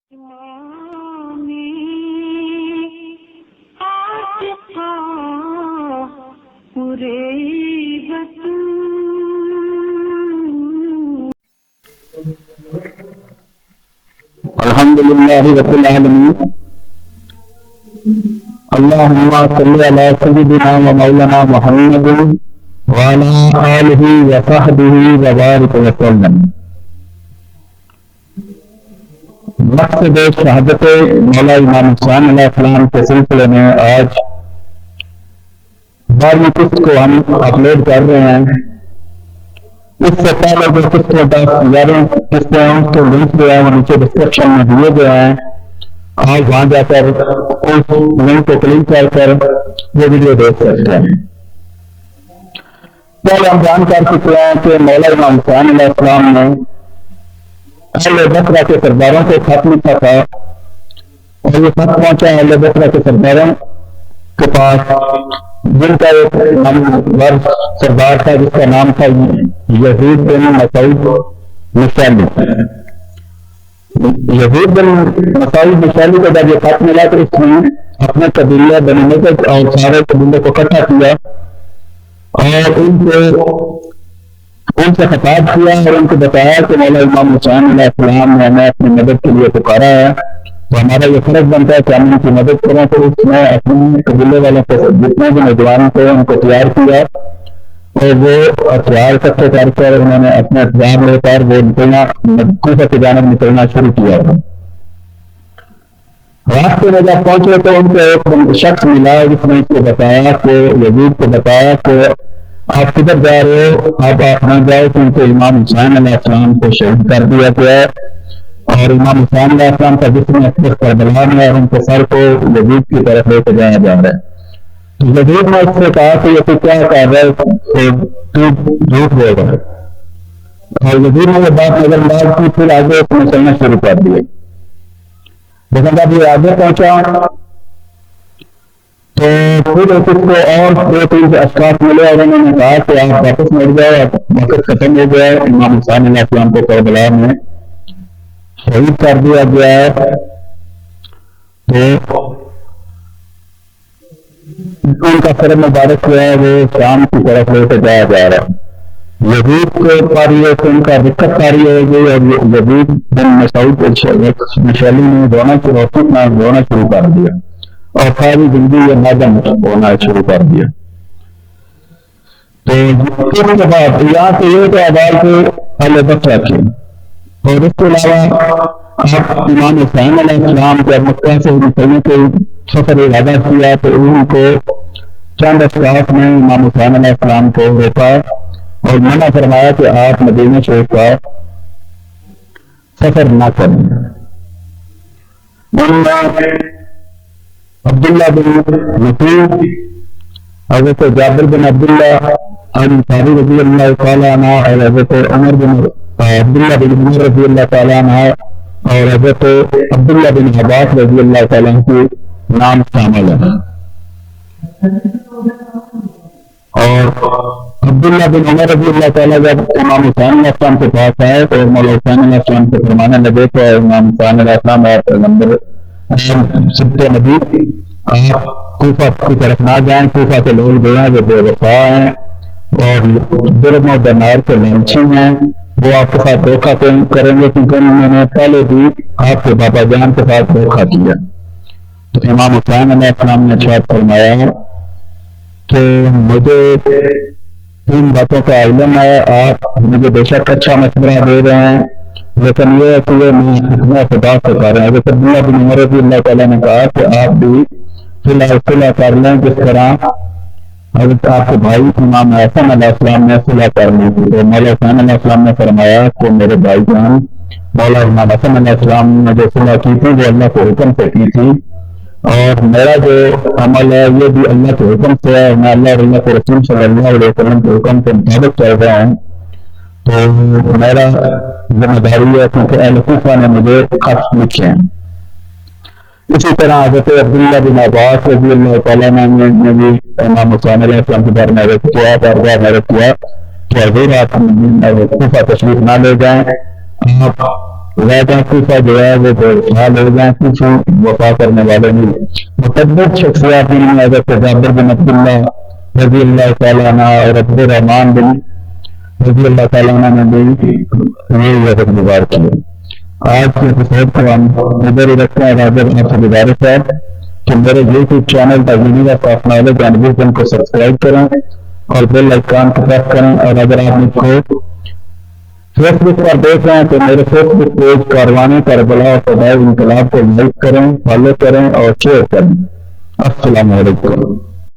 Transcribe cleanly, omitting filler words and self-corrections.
الحمدللہ رب العالمین اللہم صلی علی سیدنا و مولانا محمد وعلی آلہ وصحبہ وبارک وسلم۔ مقصد شہادت مولا امام حسین علیہ السلام کے سلسلے میں آج 12ویں قسط کو ہم اپلوڈ کر رہے ہیں۔ اس سے پہلے جو قسطوں 10-11 قسطیں ہیں اس کو لنک جو ہے وہ نیچے ڈسکرپشن میں دیے گئے ہیں، آپ وہاں جا کر اس لنک کو کلک کر کر وہ ویڈیو دیکھ سکتے ہیں۔ پہلے ہم بیان کر چکے ہیں کہ مولا امام حسین علیہ السلام نے اہل بصرہ کے سرداروں کو خط لکھا تھا اور یہ خط پہنچا اہل بصرہ کے سرداروں کے پاس، جن کا ایک نامور سردار تھا جس کا نام تھا یزید بن مسعود مشعلی۔ یزید بن مسعود مشعلی کو جب یہ خط ملا تو اس نے اپنے قبیلہ بنی نضر اور سارے قبیلے کو اکٹھا کیا اور ان سے خطاب کیا اور ان کو بتایا کہ مولا امام حسین علیہ السلام نے ہمیں اپنی مدد کے لیے پکارا ہے، تو ہمارا یہ فرض بنتا ہے کہ ہم ان کی مدد کریں۔ تو اس نے اپنے قبیلے والوں کو جتنے بھی نوجوانوں کو ان کو تیار کیا اور وہ ہتھیار اکٹھے کر کر انہوں نے اپنے ہتھیار لے کر وہ نکلنا کوفہ کی جانب نکلنا شروع کیا۔ راستے میں جب پہنچے تو ان کو ایک شخص ملا جس نے اس کو بتایا کہ یزید کو بتایا کہ آپ کدھر جا رہے ہو، آپ نہ جاؤ کیونکہ امام حسین علیہ السلام کو شہید کر دیا گیا ہے اور امام حسین علیہ السلام کا جسم اکثر کربلا میں اور ان کے سر کو یزید کی طرف لے کے جایا جا رہا ہے۔ یزید نے اس سے کہا کہ یہ تو کیا کر رہا ہے، تو جھوٹ بول رہا ہے، اور یزید نے یہ بات نظر انداز کی، پھر آگے اس نے چلنا شروع کر دیا۔ لیکن جب یہ آگے پہنچا تو پھر اس کو اور 2-3 اشخاص ملے اور انہوں نے کہا کہ آپ واپس مڑ جاؤ، وقت ختم ہو گیا ہے، امام حسین علیہ السلام کو کربلا میں شہید کر دیا گیا ہے۔ تو ان کا سر مبارک جو ہے وہ شام کی طرف لے کے جایا جا رہا ہے۔ یزید کے پر یہ ان کا دقت کاری ہو گئی اور یزید بن مسعود مشعلی نے رونا شروع کر دیا اور ساری زندگی یہ ندم ہونا شروع کر دیا۔ تو اس کے بعد یہاں سے یہ تو آواز اہل بصرہ کی، اور اس کے علاوہ آپ امام حسین علیہ السلام کے مکہ سے نکلنے کے سفر ارادہ کیا تو ان کو چند اشخاص نے امام حسین علیہ السلام کو روکا اور منع فرمایا کہ آپ مدینہ شریف کا سفر نہ کریں۔ عبداللہ بن مسعود، حضرت جابر بن عبداللہ انصاری رضی اللہ تعالیٰ عنہ اور حضرت عمر بن عبداللہ بن عمر رضی اللہ تعالیٰ عنہ اور حضرت عبداللہ بن عباس رضی اللہ تعالیٰ عنہ کے نام شامل ہیں۔ اور عبداللہ بن عمر رضی اللہ تعالیٰ جب امام حسین علیہ السلام کے پاس آئے تو مولا حسین علیہ السلام سے فرمانے لگے کہ امام حسین علیہ السلام آپ پیغمبر سبت نبی، آپ کوفہ کی طرف نہ جائیں، کوفہ کے لوگ جو ہیں وہ بے وفا ہیں اور درم و دینار کے لالچی ہیں، وہ آپ کے ساتھ دھوکہ کریں گے کیونکہ انہوں نے پہلے بھی آپ کے بابا جان کے ساتھ دھوکہ کیا۔ تو امام حسین علیہ السلام نے ارشاد فرمایا کہ مجھے 3 باتوں کا علم ہے، آپ مجھے بے شک اچھا مشورہ دے رہے ہیں، لیکن یہ ہے کہ یہ میں حکمہ خدا سے کر رہے ہیں۔ حضرت عبداللہ بن عمر رضی اللہ تعالیٰ نے کہا کہ آپ بھی صلح کر لیں جس طرح حضرت آپ کے بھائی امام حسن علیہ السلام نے صلح کر لی تھی۔ تو مولا حسین علیہ السلام نے فرمایا کہ میرے بھائی جان مولا امام حسن علیہ السلام نے جو صلح کی تھی وہ اللہ کے حکم سے کی تھی، اور میرا جو عمل ہے یہ بھی اللہ کے حکم سے ہے، میں اللہ اور اللہ کے رسول صلی اللہ علیہ وسلم کے حکم کے مطابق چل رہا ہوں۔ تو میرا ذمہ داری ہے کیونکہ اہل کوفہ نے مجھے خط لکھے ہیں۔ اسی طرح حضرت عبداللہ بن عباس رضی اللہ تعالیٰ عنہ نے بھی امام حسین علیہ السلام کے بارے میں عرض کیا کہ حضور آپ کوفہ تشریف نہ لے جائیں، آپ کا جو ہے وہ حال ہو گئے کچھ وفا کرنے والے نہیں مقدس شخصیات میں حضرت جابر بن عبداللہ رضی اللہ تعالیٰ عنہ اور عبد الرحمان بن رضی اللہ تعالیٰ عنہ نے بھی یہ وقت گزار کیا۔ آج کے ایپیسوڈ کو ہم ادھر ہی رکھتے ہیں۔ حاضر آپ سے گزارش ہے کہ میرے یوٹیوب چینل تجربہ آف نالج اینڈ وژن کو سبسکرائب کریں اور بیل آئیکن کو پریس کریں، اور اگر آپ مجھ کو فیس بک پر دیکھ رہے ہیں تو میرے فیس بک پیج کاروان کربلا اور فدائے انقلاب کو لائک کریں، فالو کریں اور شیئر کریں۔ السلام علیکم۔